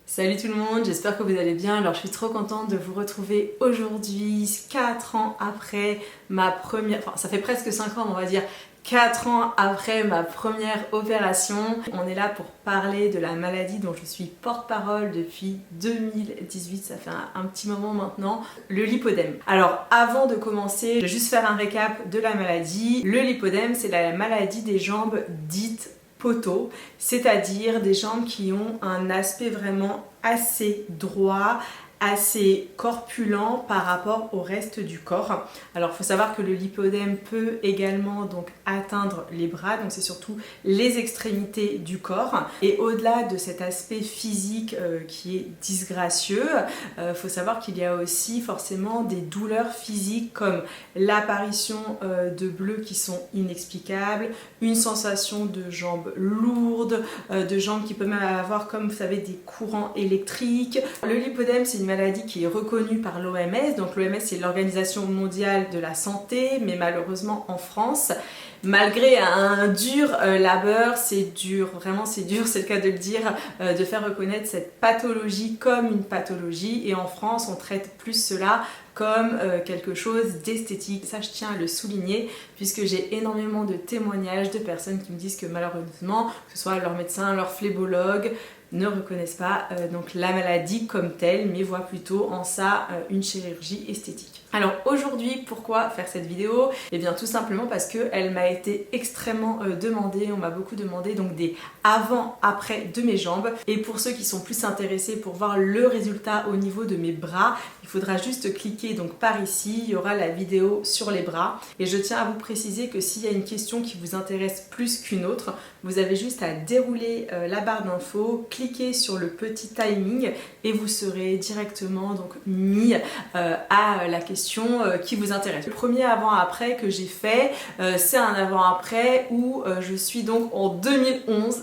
Salut tout le monde, j'espère que vous allez bien. Alors je suis trop contente de vous retrouver aujourd'hui, 4 ans après ma première... Enfin ça fait presque 5 ans on va dire, 4 ans après ma première opération. On est là pour parler de la maladie dont je suis porte-parole depuis 2018, ça fait un petit moment maintenant, le lipodème. Alors avant de commencer, je vais juste faire un récap de la maladie. Le lipodème, c'est la maladie des jambes dites poteaux, c'est-à-dire des jambes qui ont un aspect vraiment assez droit, assez corpulent par rapport au reste du corps. Alors il faut savoir que le lipodème peut également donc atteindre les bras, donc c'est surtout les extrémités du corps. Et au-delà de cet aspect physique qui est disgracieux, faut savoir qu'il y a aussi forcément des douleurs physiques comme l'apparition de bleus qui sont inexplicables, une sensation de jambes lourdes, de jambes qui peuvent même avoir comme vous savez des courants électriques. Le lipodème c'est une maladie qui est reconnue par l'OMS, donc l'OMS c'est l'Organisation mondiale de la santé, mais malheureusement en France, malgré un dur labeur, c'est dur, vraiment c'est dur, c'est le cas de le dire, de faire reconnaître cette pathologie comme une pathologie, et en France on traite plus cela comme quelque chose d'esthétique. Ça je tiens à le souligner puisque j'ai énormément de témoignages de personnes qui me disent que malheureusement, que ce soit leur médecin, leur phlébologue, ne reconnaissent pas donc la maladie comme telle, mais voient plutôt en ça une chirurgie esthétique. Alors aujourd'hui, pourquoi faire cette vidéo? Eh bien tout simplement parce qu'elle m'a été extrêmement demandée, on m'a beaucoup demandé donc des avant-après de mes jambes, et pour ceux qui sont plus intéressés pour voir le résultat au niveau de mes bras, il faudra juste cliquer donc par ici, il y aura la vidéo sur les bras, et je tiens à vous préciser que s'il y a une question qui vous intéresse plus qu'une autre, vous avez juste à dérouler la barre d'infos, cliquer sur le petit timing et vous serez directement donc mis à la question qui vous intéresse. Le premier avant-après que j'ai fait, c'est un avant-après où je suis donc en 2011,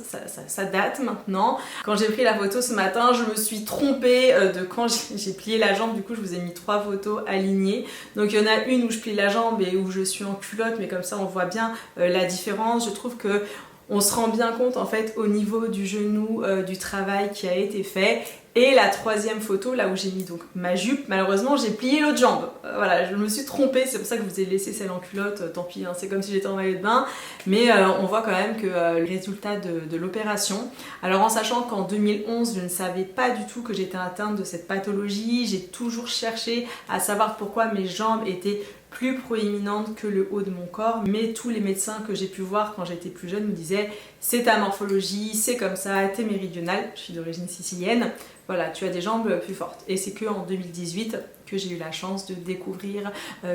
ça date maintenant. Quand j'ai pris la photo ce matin, je me suis trompée de quand j'ai plié la jambe, du coup je vous ai mis 3 photos alignées. Donc il y en a une où je plie la jambe et où je suis en culotte, mais comme ça on voit bien la différence. Je trouve que on se rend bien compte en fait au niveau du genou du travail qui a été fait. Et la troisième photo, là où j'ai mis donc ma jupe, malheureusement j'ai plié l'autre jambe. Voilà, je me suis trompée, c'est pour ça que je vous ai laissé celle en culotte, tant pis, hein, c'est comme si j'étais en maillot de bain. Mais on voit quand même que le résultat de l'opération. Alors en sachant qu'en 2011, je ne savais pas du tout que j'étais atteinte de cette pathologie, j'ai toujours cherché à savoir pourquoi mes jambes étaient plus proéminente que le haut de mon corps, mais tous les médecins que j'ai pu voir quand j'étais plus jeune me disaient c'est ta morphologie, c'est comme ça, t'es méridionale, je suis d'origine sicilienne, voilà, tu as des jambes plus fortes. Et c'est que en 2018 que j'ai eu la chance de découvrir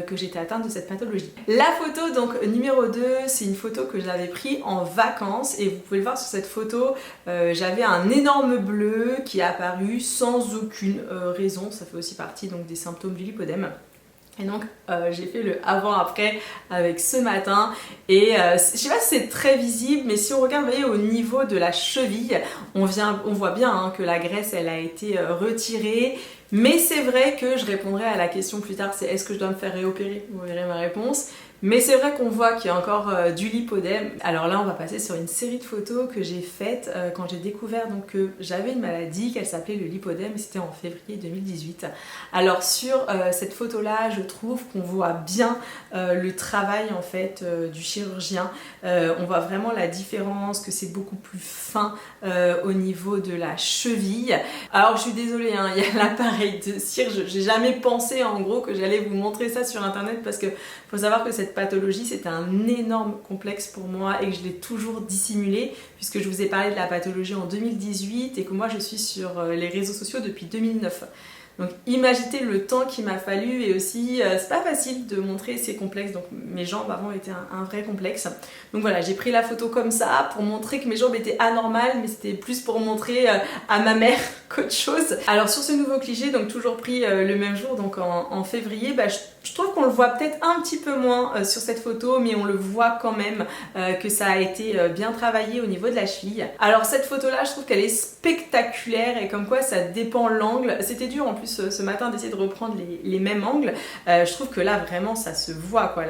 que j'étais atteinte de cette pathologie. La photo donc numéro 2, c'est une photo que j'avais prise en vacances, et vous pouvez le voir sur cette photo, j'avais un énorme bleu qui est apparu sans aucune raison, ça fait aussi partie donc des symptômes du lipodème. Et donc j'ai fait le avant-après avec ce matin, et je sais pas si c'est très visible, mais si on regarde, vous voyez, au niveau de la cheville, on voit bien hein, que la graisse elle a été retirée. Mais c'est vrai que je répondrai à la question plus tard, c'est est-ce que je dois me faire réopérer? Vous verrez ma réponse. Mais c'est vrai qu'on voit qu'il y a encore du lipodème. Alors là on va passer sur une série de photos que j'ai faites quand j'ai découvert donc, que j'avais une maladie, qu'elle s'appelait le lipodème, et c'était en février 2018. Alors sur cette photo là, je trouve qu'on voit bien le travail en fait du chirurgien. On voit vraiment la différence, que c'est beaucoup plus fin au niveau de la cheville. Alors je suis désolée, hein, il y a l'appareil de cire, j'ai jamais pensé en gros que j'allais vous montrer ça sur internet, parce que faut savoir que cette pathologie c'était un énorme complexe pour moi et que je l'ai toujours dissimulé, puisque je vous ai parlé de la pathologie en 2018 et que moi je suis sur les réseaux sociaux depuis 2009. Donc imaginez le temps qu'il m'a fallu, et aussi c'est pas facile de montrer ces complexes, donc mes jambes avant étaient un vrai complexe. Donc voilà, j'ai pris la photo comme ça pour montrer que mes jambes étaient anormales, mais c'était plus pour montrer à ma mère qu'autre chose. Alors sur ce nouveau cliché, donc toujours pris le même jour, donc en février, bah, je trouve qu'on le voit peut-être un petit peu moins sur cette photo, mais on le voit quand même que ça a été bien travaillé au niveau de la cheville. Alors cette photo là, je trouve qu'elle est spectaculaire, et comme quoi ça dépend l'angle. C'était dur en plus ce matin d'essayer de reprendre les mêmes angles. Je trouve que là vraiment ça se voit quoi,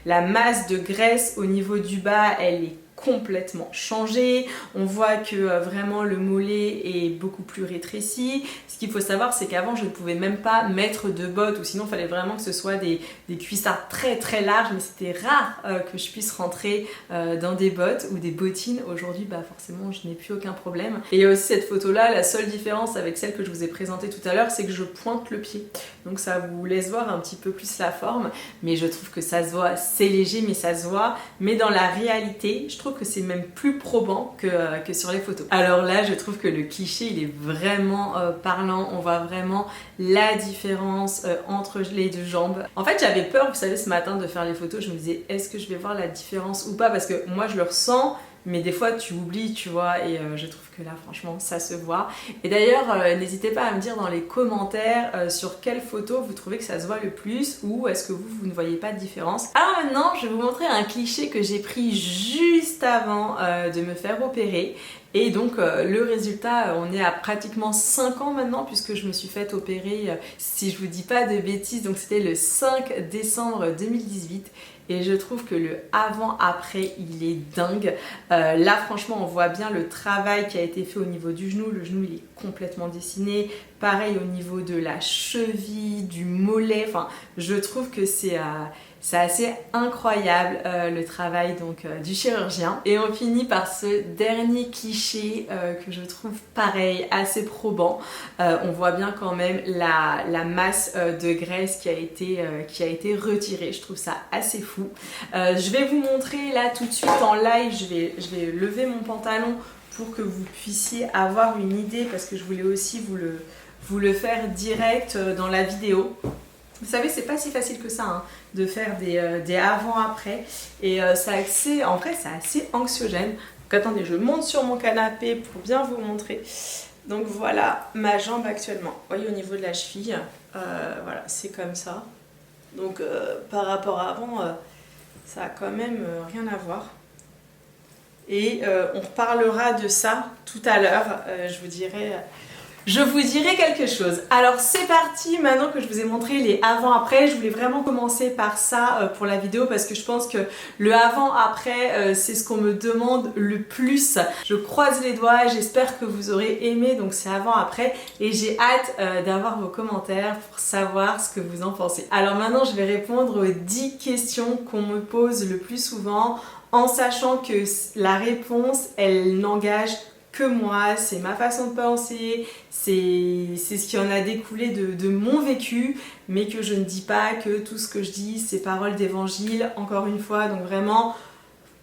la masse de graisse au niveau du bas elle est complètement changé. On voit que vraiment le mollet est beaucoup plus rétréci. Ce qu'il faut savoir, c'est qu'avant je ne pouvais même pas mettre de bottes, ou sinon il fallait vraiment que ce soit des cuissards très très larges, mais c'était rare que je puisse rentrer dans des bottes ou des bottines. Aujourd'hui bah forcément je n'ai plus aucun problème. Et il y a aussi cette photo là, la seule différence avec celle que je vous ai présentée tout à l'heure, c'est que je pointe le pied, donc ça vous laisse voir un petit peu plus la forme, mais je trouve que ça se voit, c'est léger mais ça se voit, mais dans la réalité je trouve que c'est même plus probant que sur les photos. Alors là je trouve que le cliché il est vraiment parlant, on voit vraiment la différence entre les deux jambes. En fait j'avais peur, vous savez, ce matin de faire les photos, je me disais est-ce que je vais voir la différence ou pas, parce que moi je le ressens, mais des fois tu oublies, tu vois, et je trouve que là franchement ça se voit. Et d'ailleurs n'hésitez pas à me dire dans les commentaires sur quelle photo vous trouvez que ça se voit le plus, ou est-ce que vous ne voyez pas de différence. Alors maintenant je vais vous montrer un cliché que j'ai pris juste avant de me faire opérer. Et donc le résultat, on est à pratiquement 5 ans maintenant, puisque je me suis fait opérer, si je vous dis pas de bêtises, donc c'était le 5 décembre 2018. Et je trouve que le avant-après, il est dingue. Là, franchement, on voit bien le travail qui a été fait au niveau du genou. Le genou, il est complètement dessiné. Pareil au niveau de la cheville, du mollet. Enfin, je trouve que c'est assez incroyable le travail donc du chirurgien. Et on finit par ce dernier cliché que je trouve pareil, assez probant. On voit bien quand même la masse de graisse qui a été retirée. Je trouve ça assez fou. Je vais vous montrer là tout de suite en live. Je vais lever mon pantalon pour que vous puissiez avoir une idée, parce que je voulais aussi vous le faire direct dans la vidéo. Vous savez, c'est pas si facile que ça hein, de faire des avant-après, et en vrai c'est assez anxiogène. Donc attendez, je monte sur mon canapé pour bien vous montrer. Donc voilà ma jambe actuellement. Vous voyez, au niveau de la cheville, voilà, c'est comme ça. Donc par rapport à avant, ça a quand même rien à voir. Et on reparlera de ça tout à l'heure, je vous dirai quelque chose. Alors c'est parti, maintenant que je vous ai montré les avant-après, je voulais vraiment commencer par ça pour la vidéo, parce que je pense que le avant-après, c'est ce qu'on me demande le plus. Je croise les doigts, j'espère que vous aurez aimé, donc c'est avant-après, et j'ai hâte d'avoir vos commentaires pour savoir ce que vous en pensez. Alors maintenant je vais répondre aux 10 questions qu'on me pose le plus souvent, en sachant que la réponse, elle n'engage que moi, c'est ma façon de penser, c'est ce qui en a découlé de mon vécu, mais que je ne dis pas que tout ce que je dis c'est parole d'évangile, encore une fois. Donc vraiment,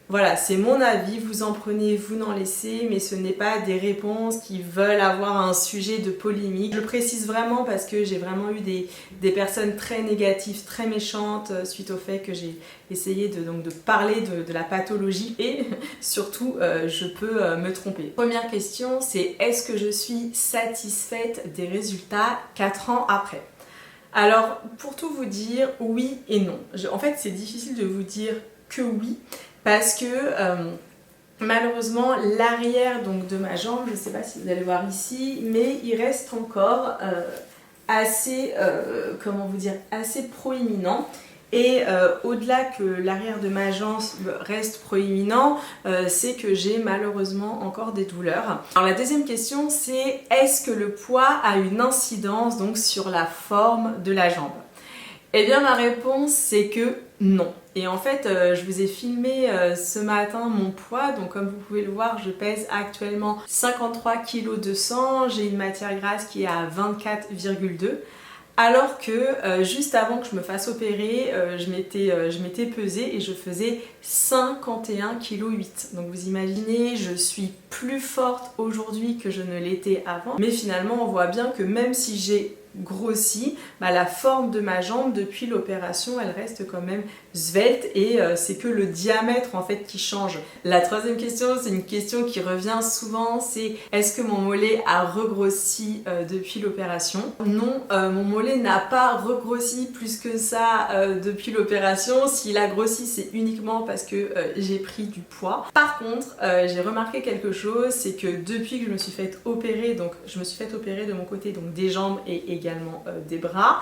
voilà, c'est mon avis, vous en prenez, vous n'en laissez, mais ce n'est pas des réponses qui veulent avoir un sujet de polémique. Je le précise vraiment parce que j'ai vraiment eu des personnes très négatives, très méchantes suite au fait que j'ai essayé de parler de la pathologie, et surtout je peux me tromper. Première question, c'est est-ce que je suis satisfaite des résultats 4 ans après? Alors pour tout vous dire, oui et non. En fait c'est difficile de vous dire que oui, parce que malheureusement l'arrière donc de ma jambe, je ne sais pas si vous allez voir ici, mais il reste encore assez, comment vous dire, assez proéminent. Et au-delà que l'arrière de ma jambe reste proéminent, c'est que j'ai malheureusement encore des douleurs. Alors la deuxième question, c'est est-ce que le poids a une incidence donc sur la forme de la jambe? Eh bien ma réponse c'est que non. Et en fait je vous ai filmé ce matin mon poids, donc comme vous pouvez le voir je pèse actuellement 53 kg 200, j'ai une matière grasse qui est à 24,2, alors que juste avant que je me fasse opérer je m'étais pesée et je faisais 51,8 kg. Donc vous imaginez, je suis plus forte aujourd'hui que je ne l'étais avant, mais finalement on voit bien que même si j'ai grossi, la forme de ma jambe depuis l'opération elle reste quand même svelte, et c'est que le diamètre en fait qui change. La troisième question, c'est une question qui revient souvent, c'est est-ce que mon mollet a regrossi depuis l'opération? Non, mon mollet n'a pas regrossi plus que ça depuis l'opération. S'il a grossi, c'est uniquement parce que j'ai pris du poids. Par contre, j'ai remarqué quelque chose, c'est que depuis que je me suis fait opérer, donc je me suis fait opérer de mon côté donc des jambes et également des bras,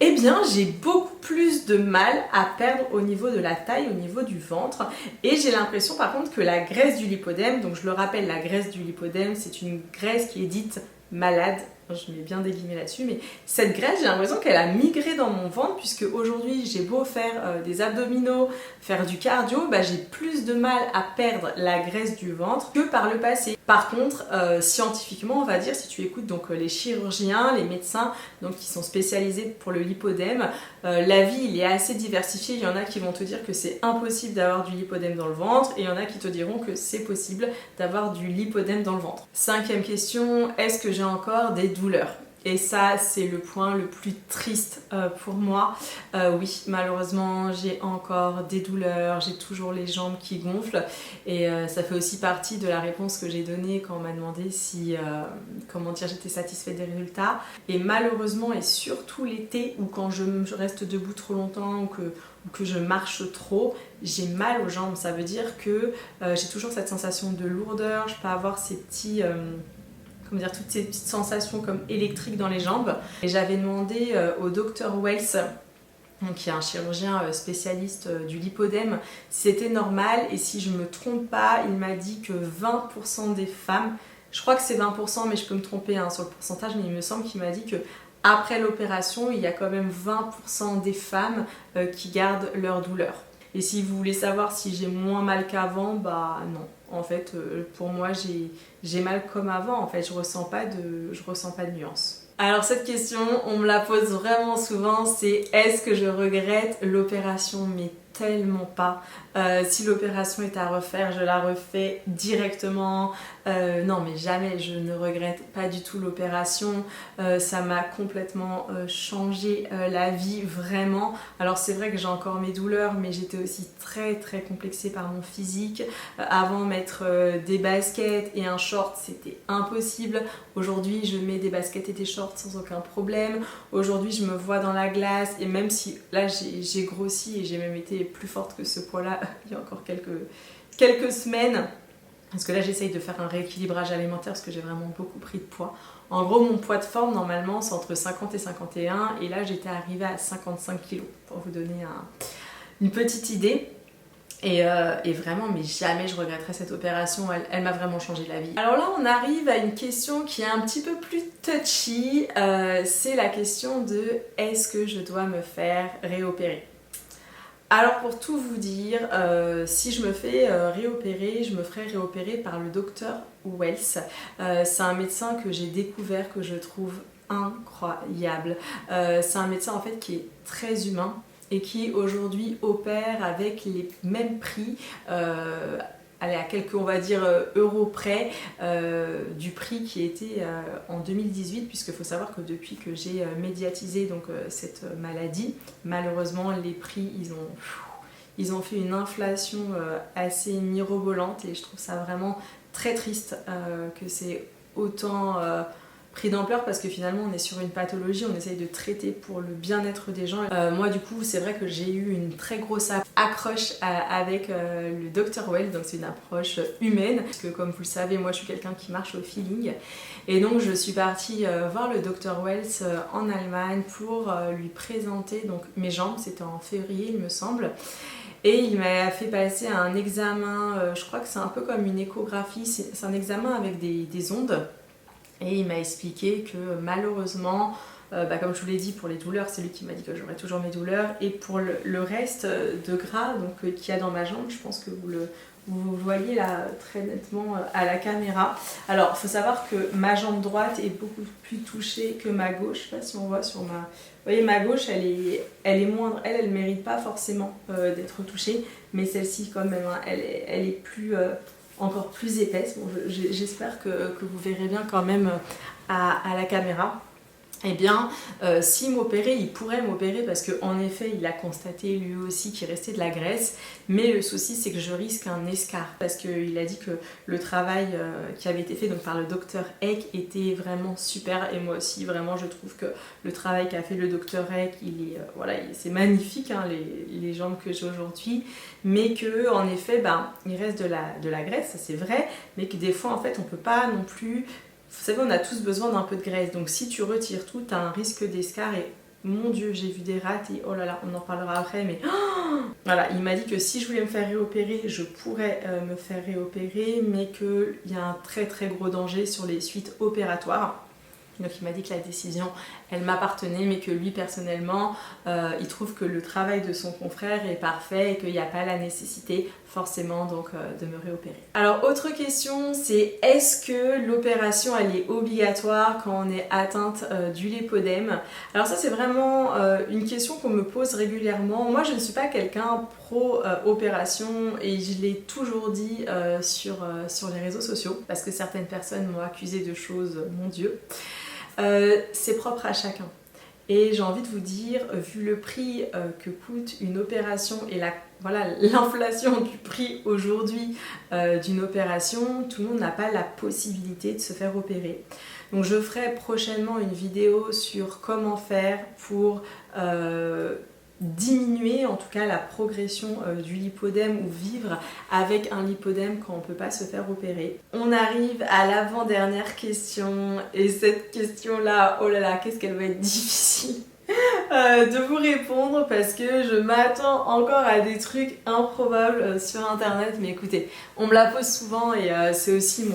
eh bien j'ai beaucoup plus de mal à perdre au niveau de la taille, au niveau du ventre, et j'ai l'impression par contre que la graisse du lipodème, donc je le rappelle, la graisse du lipodème c'est une graisse qui est dite malade, je mets bien des guillemets là-dessus, mais cette graisse j'ai l'impression qu'elle a migré dans mon ventre, puisque aujourd'hui j'ai beau faire des abdominaux, faire du cardio, j'ai plus de mal à perdre la graisse du ventre que par le passé. Par contre, scientifiquement on va dire, si tu écoutes donc les chirurgiens, les médecins donc qui sont spécialisés pour le lipodème, l'avis il est assez diversifié. Il y en a qui vont te dire que c'est impossible d'avoir du lipodème dans le ventre, et il y en a qui te diront que c'est possible d'avoir du lipodème dans le ventre. Cinquième question, est-ce que j'ai encore des douleurs? Et ça, c'est le point le plus triste pour moi. Oui, malheureusement, j'ai encore des douleurs, j'ai toujours les jambes qui gonflent. Et ça fait aussi partie de la réponse que j'ai donnée quand on m'a demandé si, comment dire, j'étais satisfaite des résultats. Et malheureusement, et surtout l'été, ou quand je reste debout trop longtemps, ou que je marche trop, j'ai mal aux jambes. Ça veut dire que j'ai toujours cette sensation de lourdeur, je peux avoir ces petits... toutes ces petites sensations comme électriques dans les jambes. Et j'avais demandé au docteur Wells, qui est un chirurgien spécialiste du lipodème, si c'était normal, et si je me trompe pas, il m'a dit que 20% des femmes, je crois que c'est 20%, mais je peux me tromper sur le pourcentage, mais il me semble qu'il m'a dit que après l'opération, il y a quand même 20% des femmes qui gardent leur douleur. Et si vous voulez savoir si j'ai moins mal qu'avant, non. En fait, pour moi, j'ai mal comme avant. En fait, je ressens pas de nuance. Alors cette question, on me la pose vraiment souvent, c'est est-ce que je regrette l'opération? Mais tellement pas. Si l'opération est à refaire, je la refais directement. Non, mais jamais, je ne regrette pas du tout l'opération. Ça m'a complètement changé la vie, vraiment. Alors c'est vrai que j'ai encore mes douleurs, mais j'étais aussi très très complexée par mon physique. Avant, mettre des baskets et un short, c'était impossible. Aujourd'hui, je mets des baskets et des shorts sans aucun problème. Aujourd'hui, je me vois dans la glace, et même si là j'ai grossi et j'ai même été plus forte que ce poids-là il y a encore quelques semaines, parce que là j'essaye de faire un rééquilibrage alimentaire parce que j'ai vraiment beaucoup pris de poids. En gros, mon poids de forme normalement c'est entre 50 et 51, et là j'étais arrivée à 55 kg pour vous donner une petite idée. Et vraiment, mais jamais je regretterai cette opération, elle m'a vraiment changé la vie. Alors là, on arrive à une question qui est un petit peu plus touchy, c'est la question de est-ce que je dois me faire réopérer? Alors pour tout vous dire, si je me fais réopérer, je me ferai réopérer par le docteur Wells. C'est un médecin que j'ai découvert, que je trouve incroyable. C'est un médecin en fait qui est très humain, et qui aujourd'hui opère avec les mêmes prix, à quelques, on va dire, euros près du prix qui était en 2018, puisqu'il faut savoir que depuis que j'ai médiatisé donc, cette maladie, malheureusement les prix ils ont fait une inflation assez mirobolante, et je trouve ça vraiment très triste que c'est autant pris d'ampleur, parce que finalement on est sur une pathologie, on essaye de traiter pour le bien-être des gens. Moi du coup c'est vrai que j'ai eu une très grosse accroche avec le Dr Wells, donc c'est une approche humaine, parce que comme vous le savez, moi je suis quelqu'un qui marche au feeling, et donc je suis partie voir le Dr Wells en Allemagne pour lui présenter donc mes jambes, c'était en février il me semble. Et il m'a fait passer un examen, je crois que c'est un peu comme une échographie, c'est un examen avec des ondes. Et il m'a expliqué que malheureusement, comme je vous l'ai dit, pour les douleurs, c'est lui qui m'a dit que j'aurais toujours mes douleurs. Et pour le reste de gras qu'il y a dans ma jambe, je pense que vous voyez là très nettement à la caméra. Alors, il faut savoir que ma jambe droite est beaucoup plus touchée que ma gauche. Je ne sais pas si on voit sur ma... Vous voyez, ma gauche, elle est moindre. Elle ne mérite pas forcément d'être touchée. Mais celle-ci, quand même, hein, elle est plus... encore plus épaisse. Bon, j'espère que vous verrez bien quand même à la caméra. Eh bien, s'il m'opérait, il pourrait m'opérer, parce qu'en effet, il a constaté lui aussi qu'il restait de la graisse, mais le souci c'est que je risque un escarre, parce qu'il a dit que le travail qui avait été fait donc, par le docteur Eck était vraiment super, et moi aussi vraiment je trouve que le travail qu'a fait le docteur Eck, c'est magnifique, hein, les jambes que j'ai aujourd'hui, mais que en effet il reste de la graisse, ça c'est vrai, mais que des fois en fait on peut pas non plus Vous savez, on a tous besoin d'un peu de graisse, donc si tu retires tout, tu as un risque d'escarre et mon Dieu, j'ai vu des rats et oh là là, on en parlera après, mais voilà, il m'a dit que si je voulais me faire réopérer, je pourrais me faire réopérer, mais qu'il y a un très très gros danger sur les suites opératoires. Donc il m'a dit que la décision, elle m'appartenait, mais que lui personnellement, il trouve que le travail de son confrère est parfait et qu'il n'y a pas la nécessité forcément donc de me réopérer. Alors autre question, c'est est-ce que l'opération elle est obligatoire quand on est atteinte du lipodème? Alors ça c'est vraiment une question qu'on me pose régulièrement. Moi je ne suis pas quelqu'un pro opération et je l'ai toujours dit sur les réseaux sociaux parce que certaines personnes m'ont accusé de choses, mon Dieu. C'est propre à chacun. Et j'ai envie de vous dire, vu le prix que coûte une opération et l'inflation du prix aujourd'hui d'une opération, tout le monde n'a pas la possibilité de se faire opérer. Donc je ferai prochainement une vidéo sur comment faire pour diminuer en tout cas la progression du lipodème ou vivre avec un lipodème quand on ne peut pas se faire opérer. On arrive à l'avant-dernière question et cette question là, oh là là, qu'est-ce qu'elle va être difficile de vous répondre parce que je m'attends encore à des trucs improbables sur internet, mais écoutez, on me la pose souvent et c'est aussi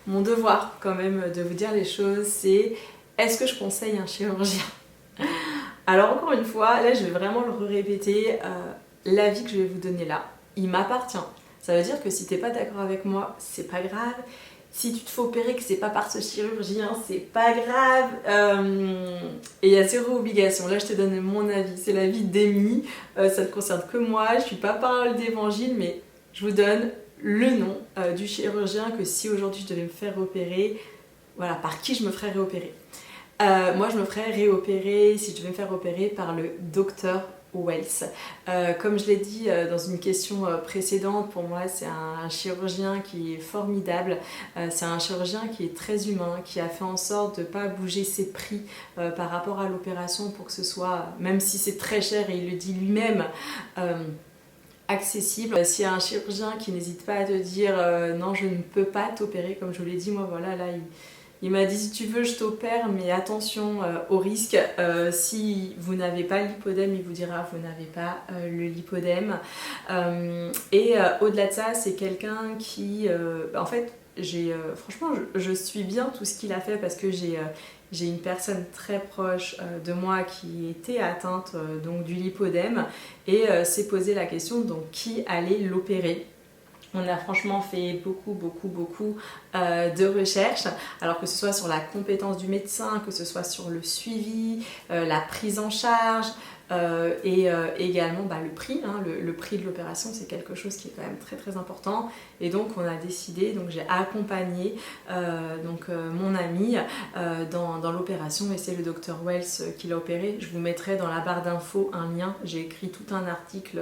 mon devoir quand même de vous dire les choses, c'est est-ce que je conseille un chirurgien? Alors encore une fois, là je vais vraiment le répéter, l'avis que je vais vous donner là, il m'appartient. Ça veut dire que si t'es pas d'accord avec moi, c'est pas grave. Si tu te fais opérer que c'est pas par ce chirurgien, c'est pas grave. Et il y a zéro obligation. Là je te donne mon avis, c'est l'avis d'Amy, ça ne concerne que moi, je suis pas parole d'évangile, mais je vous donne le nom du chirurgien que si aujourd'hui je devais me faire opérer, voilà, par qui je me ferais réopérer. Moi je me ferais réopérer si je devais me faire opérer par le docteur Wells. Comme je l'ai dit dans une question précédente, pour moi c'est un chirurgien qui est formidable, c'est un chirurgien qui est très humain, qui a fait en sorte de ne pas bouger ses prix par rapport à l'opération pour que ce soit, même si c'est très cher et il le dit lui-même, accessible. S'il y a un chirurgien qui n'hésite pas à te dire non je ne peux pas t'opérer, comme je vous l'ai dit, moi voilà, là il m'a dit si tu veux je t'opère mais attention au risque, si vous n'avez pas le lipodème il vous dira vous n'avez pas le lipodème et au-delà de ça c'est quelqu'un qui en fait franchement je suis bien tout ce qu'il a fait parce que j'ai une personne très proche de moi qui était atteinte donc du lipodème et s'est posé la question donc qui allait l'opérer. On a franchement fait beaucoup de recherches, alors que ce soit sur la compétence du médecin, que ce soit sur le suivi, la prise en charge et également le prix. Le prix de l'opération c'est quelque chose qui est quand même très important et donc on a décidé, donc j'ai accompagné mon ami dans l'opération et c'est le docteur Wells qui l'a opéré. Je vous mettrai dans la barre d'infos un lien, j'ai écrit tout un article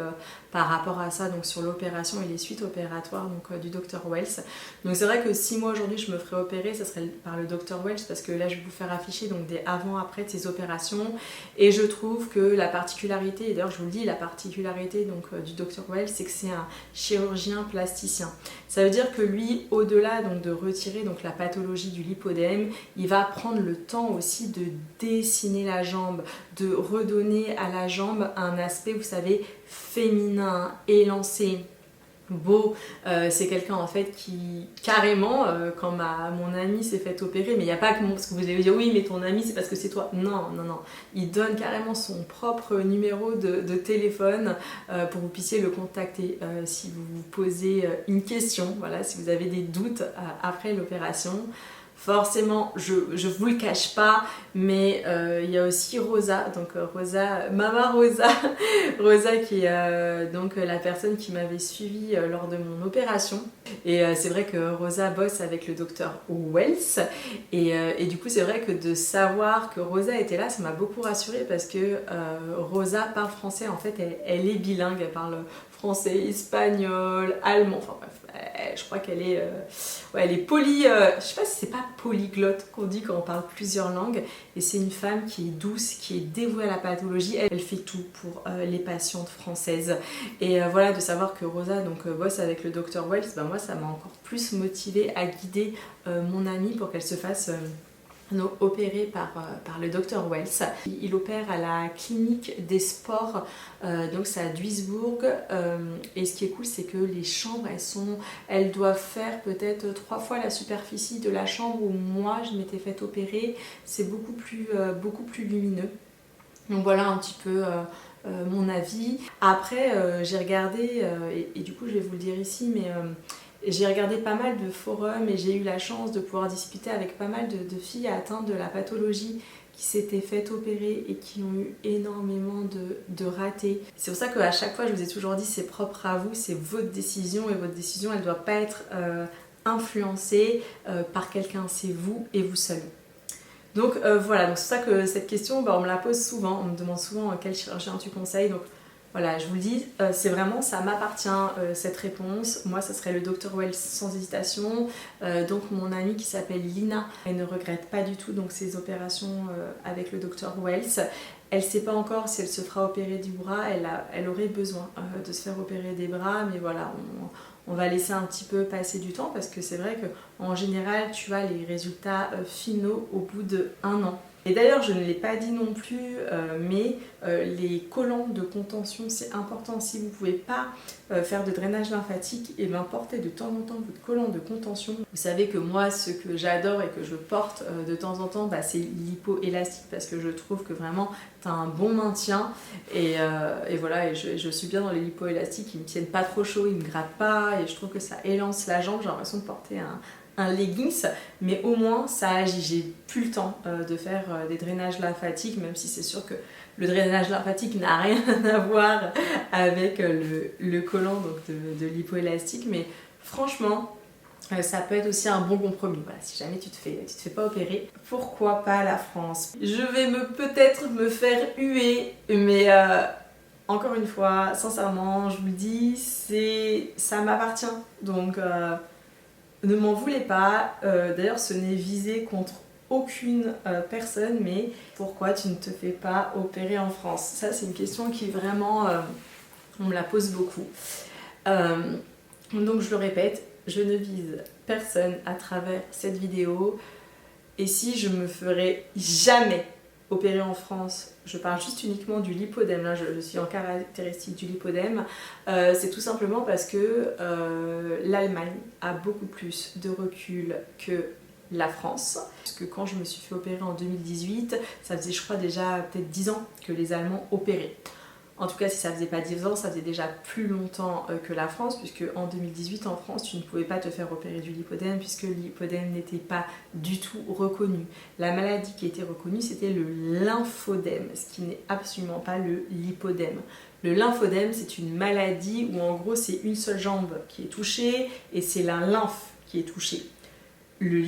par rapport à ça, donc sur l'opération et les suites opératoires donc, du docteur Wells. Donc c'est vrai que si moi aujourd'hui je me ferais opérer, ça serait par le docteur Wells parce que là je vais vous faire afficher donc des avant-après de ces opérations et je trouve que la particularité, et d'ailleurs je vous le dis, la particularité donc, du docteur Wells c'est que c'est un chirurgien plasticien. Ça veut dire que lui, au-delà donc, de retirer donc, la pathologie du lipodème, il va prendre le temps aussi de dessiner la jambe, de redonner à la jambe un aspect, vous savez, féminin, élancé, beau. C'est quelqu'un en fait qui carrément quand mon ami s'est fait opérer, mais il n'y a pas que parce que vous allez dire oui mais ton ami c'est parce que c'est toi, non, il donne carrément son propre numéro de téléphone pour que vous puissiez le contacter si vous vous posez une question, voilà, si vous avez des doutes après l'opération. Forcément, je vous le cache pas, mais il y a aussi Rosa, donc Mama Rosa, Rosa qui est donc la personne qui m'avait suivie lors de mon opération. Et c'est vrai que Rosa bosse avec le docteur Wells et du coup c'est vrai que de savoir que Rosa était là, ça m'a beaucoup rassurée parce que Rosa parle français, en fait elle est bilingue, elle parle français, espagnol, allemand, enfin bref. Je crois qu'elle est, ouais, elle est je sais pas si c'est pas polyglotte qu'on dit quand on parle plusieurs langues. Et c'est une femme qui est douce, qui est dévouée à la pathologie. Elle fait tout pour les patientes françaises. Et voilà, de savoir que Rosa donc bosse avec le Dr Wells, ben moi ça m'a encore plus motivée à guider mon amie pour qu'elle se fasse opéré par le Dr Wells. Il opère à la clinique des sports, donc c'est à Duisbourg, et ce qui est cool c'est que les chambres elles doivent faire peut-être 3 fois la superficie de la chambre où moi je m'étais fait opérer. C'est beaucoup plus lumineux. Donc voilà un petit peu mon avis. Après j'ai regardé, et du coup je vais vous le dire ici, mais j'ai regardé pas mal de forums et j'ai eu la chance de pouvoir discuter avec pas mal de filles atteintes de la pathologie qui s'étaient faites opérer et qui ont eu énormément de ratés. C'est pour ça qu'à chaque fois je vous ai toujours dit c'est propre à vous, c'est votre décision et votre décision elle ne doit pas être influencée par quelqu'un, c'est vous et vous seul. Donc voilà, donc c'est pour ça que cette question on me la pose souvent, on me demande souvent quel chirurgien tu conseilles. Donc voilà, je vous le dis, c'est vraiment, ça m'appartient cette réponse. Moi, ça serait le Dr Wells sans hésitation. Donc mon amie qui s'appelle Lina, elle ne regrette pas du tout donc ses opérations avec le Dr Wells. Elle ne sait pas encore si elle se fera opérer du bras, elle aurait besoin de se faire opérer des bras, mais voilà, on va laisser un petit peu passer du temps parce que c'est vrai qu'en général, tu as les résultats finaux au bout d'1 an. Et d'ailleurs, je ne l'ai pas dit non plus, mais les collants de contention, c'est important. Si vous ne pouvez pas faire de drainage lymphatique, et bien portez de temps en temps votre collant de contention. Vous savez que moi, ce que j'adore et que je porte de temps en temps, bah, c'est l'hypoélastique parce que je trouve que vraiment, tu as un bon maintien. Et voilà, et je suis bien dans les lipoélastiques, ils ne me tiennent pas trop chaud, ils ne me grattent pas, et je trouve que ça élance la jambe. J'ai l'impression de porter un leggings, mais au moins ça agit. J'ai plus le temps de faire des drainages lymphatiques, même si c'est sûr que le drainage lymphatique n'a rien à voir avec le collant donc de l'hypoélastique, mais franchement ça peut être aussi un bon compromis. Voilà, si jamais tu te fais pas opérer, pourquoi pas la France? Je vais peut-être me faire huer, mais encore une fois, sincèrement, je vous le dis, ça m'appartient, donc ne m'en voulez pas. D'ailleurs, ce n'est visé contre aucune personne, mais pourquoi tu ne te fais pas opérer en France? Ça, c'est une question qui vraiment, on me la pose beaucoup. Donc, je le répète, je ne vise personne à travers cette vidéo. Et si je me ferais jamais opérer en France, je parle juste uniquement du lipodème, là je suis en caractéristique du lipodème, c'est tout simplement parce que l'Allemagne a beaucoup plus de recul que la France. Parce que quand je me suis fait opérer en 2018, ça faisait je crois déjà peut-être 10 ans que les Allemands opéraient. En tout cas, si ça faisait pas 10 ans, ça faisait déjà plus longtemps que la France, puisque en 2018, en France, tu ne pouvais pas te faire opérer du lipodème, puisque le lipodème n'était pas du tout reconnu. La maladie qui était reconnue, c'était le lymphodème, ce qui n'est absolument pas le lipodème. Le lymphodème, c'est une maladie où en gros, c'est une seule jambe qui est touchée, et c'est la lymphe qui est touchée. Le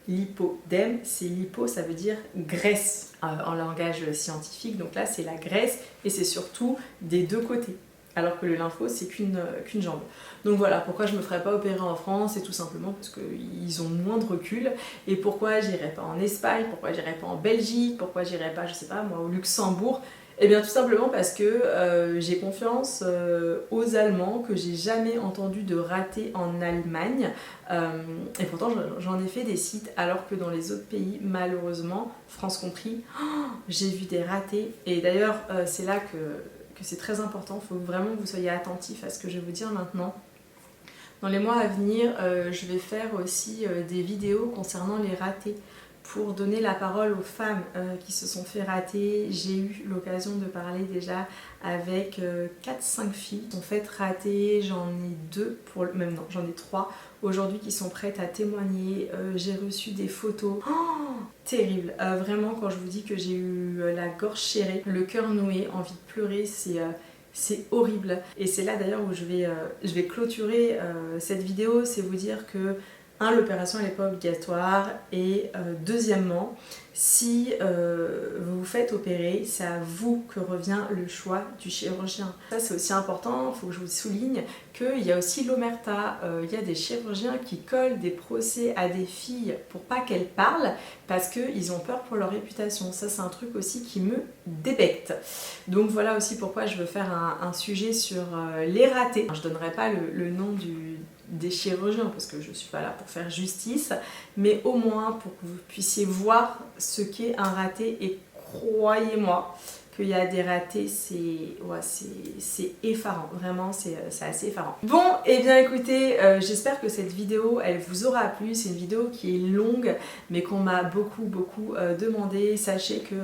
lipodème, c'est lipo, ça veut dire graisse en langage scientifique, donc là c'est la graisse et c'est surtout des deux côtés, alors que le lympho c'est qu'une jambe. Donc voilà, pourquoi je ne me ferais pas opérer en France, c'est tout simplement parce qu'ils ont moins de recul. Et pourquoi j'irais pas en Espagne, pourquoi j'irais pas en Belgique, pourquoi j'irais pas, je sais pas moi, au Luxembourg? Eh bien tout simplement parce que j'ai confiance aux Allemands, que j'ai jamais entendu de raté en Allemagne, et pourtant j'en ai fait des sites, alors que dans les autres pays, malheureusement, France compris, j'ai vu des ratés. Et d'ailleurs c'est là que c'est très important, il faut vraiment que vous soyez attentifs à ce que je vais vous dire maintenant. Dans les mois à venir, je vais faire aussi des vidéos concernant les ratés, pour donner la parole aux femmes qui se sont fait rater. J'ai eu l'occasion de parler déjà avec 4-5 filles qui sont faites rater. J'en ai 2, même non, j'en ai 3 aujourd'hui qui sont prêtes à témoigner. J'ai reçu des photos terribles. Vraiment, quand je vous dis que j'ai eu la gorge serrée, le cœur noué, envie de pleurer, c'est horrible. Et c'est là d'ailleurs où je vais clôturer cette vidéo, c'est vous dire que un, l'opération elle n'est pas obligatoire et deuxièmement, si vous vous faites opérer, c'est à vous que revient le choix du chirurgien. Ça c'est aussi important, il faut que je vous souligne qu'il y a aussi l'omerta, il y a des chirurgiens qui collent des procès à des filles pour pas qu'elles parlent parce qu'ils ont peur pour leur réputation. Ça c'est un truc aussi qui me débecte. Donc voilà aussi pourquoi je veux faire un sujet sur les ratés. Je donnerai pas le nom des chirurgiens parce que je suis pas là pour faire justice, mais au moins pour que vous puissiez voir ce qu'est un raté et croyez-moi qu'il y a des ratés, c'est effarant, vraiment c'est assez effarant. Bon, et bien écoutez, j'espère que cette vidéo elle vous aura plu. C'est une vidéo qui est longue mais qu'on m'a beaucoup demandé. Sachez que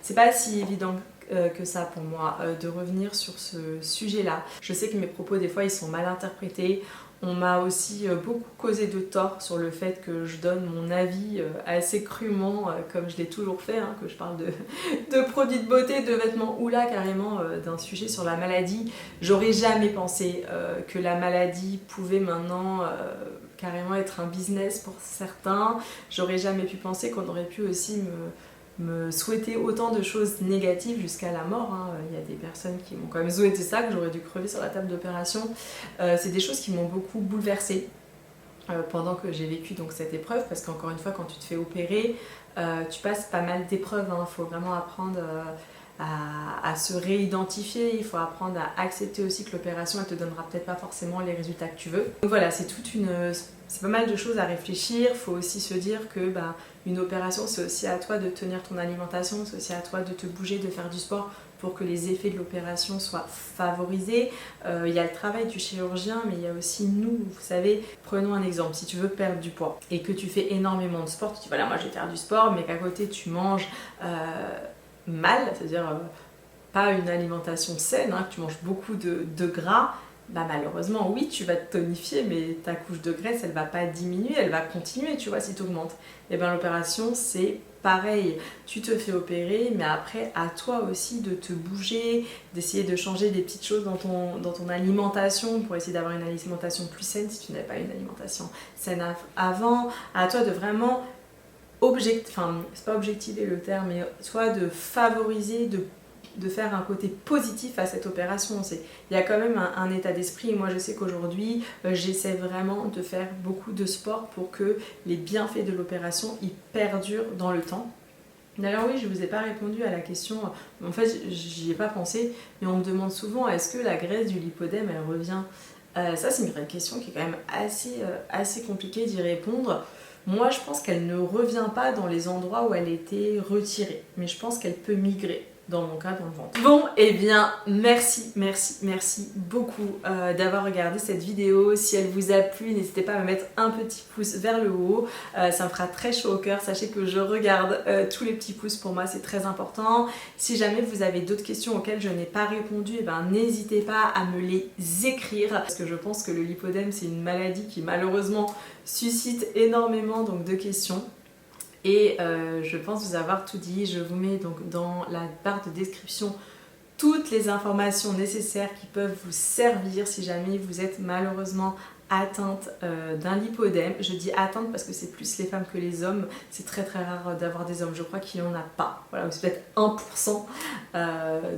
c'est pas si évident que ça pour moi de revenir sur ce sujet là. Je sais que mes propos des fois ils sont mal interprétés. On m'a aussi beaucoup causé de tort sur le fait que je donne mon avis assez crûment, comme je l'ai toujours fait, hein, que je parle de produits de beauté, de vêtements, ou là carrément d'un sujet sur la maladie. J'aurais jamais pensé que la maladie pouvait maintenant carrément être un business pour certains. J'aurais jamais pu penser qu'on aurait pu aussi me souhaiter autant de choses négatives jusqu'à la mort. Hein. Il y a des personnes qui m'ont quand même souhaité ça, que j'aurais dû crever sur la table d'opération. C'est des choses qui m'ont beaucoup bouleversée pendant que j'ai vécu donc cette épreuve, parce qu'encore une fois quand tu te fais opérer, tu passes pas mal d'épreuves. Il faut vraiment apprendre à se réidentifier, il faut apprendre à accepter aussi que l'opération elle te donnera peut-être pas forcément les résultats que tu veux. Donc voilà, c'est pas mal de choses à réfléchir. Il faut aussi se dire que une opération c'est aussi à toi de tenir ton alimentation, c'est aussi à toi de te bouger, de faire du sport pour que les effets de l'opération soient favorisés. Il y a le travail du chirurgien, mais il y a aussi nous, vous savez, prenons un exemple, si tu veux perdre du poids et que tu fais énormément de sport, tu dis voilà moi je vais faire du sport, mais qu'à côté tu manges mal, c'est-à-dire pas une alimentation saine, hein, que tu manges beaucoup de gras, malheureusement oui tu vas te tonifier, mais ta couche de graisse elle va pas diminuer, elle va continuer, tu vois, si tu augmentes. Et l'opération c'est pareil, tu te fais opérer, mais après à toi aussi de te bouger, d'essayer de changer des petites choses dans ton alimentation pour essayer d'avoir une alimentation plus saine si tu n'avais pas une alimentation saine avant. À toi de vraiment c'est pas objectiver le terme, mais soit de favoriser, de faire un côté positif à cette opération. Il y a quand même un état d'esprit, et moi je sais qu'aujourd'hui j'essaie vraiment de faire beaucoup de sport pour que les bienfaits de l'opération ils perdurent dans le temps. D'ailleurs oui, je vous ai pas répondu à la question, en fait j'y ai pas pensé, mais on me demande souvent est-ce que la graisse du lipodème elle revient. Ça c'est une vraie question qui est quand même assez compliquée d'y répondre. Moi je pense qu'elle ne revient pas dans les endroits où elle était retirée, mais je pense qu'elle peut migrer. Dans mon cas, dans le ventre. Bon, et bien, merci beaucoup d'avoir regardé cette vidéo. Si elle vous a plu, n'hésitez pas à me mettre un petit pouce vers le haut. Ça me fera très chaud au cœur. Sachez que je regarde tous les petits pouces. Pour moi, c'est très important. Si jamais vous avez d'autres questions auxquelles je n'ai pas répondu, n'hésitez pas à me les écrire. Parce que je pense que le lipodème, c'est une maladie qui malheureusement suscite énormément de questions. Et je pense vous avoir tout dit. Je vous mets donc dans la barre de description toutes les informations nécessaires qui peuvent vous servir si jamais vous êtes malheureusement atteinte d'un lipodème. Je dis atteinte parce que c'est plus les femmes que les hommes. C'est très rare d'avoir des hommes. Je crois qu'il n'y en a pas. Voilà, c'est peut-être 1%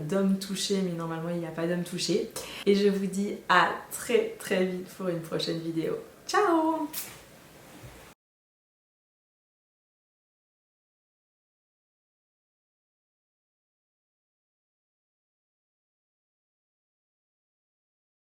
d'hommes touchés, mais normalement il n'y a pas d'hommes touchés. Et je vous dis à très vite pour une prochaine vidéo. Ciao!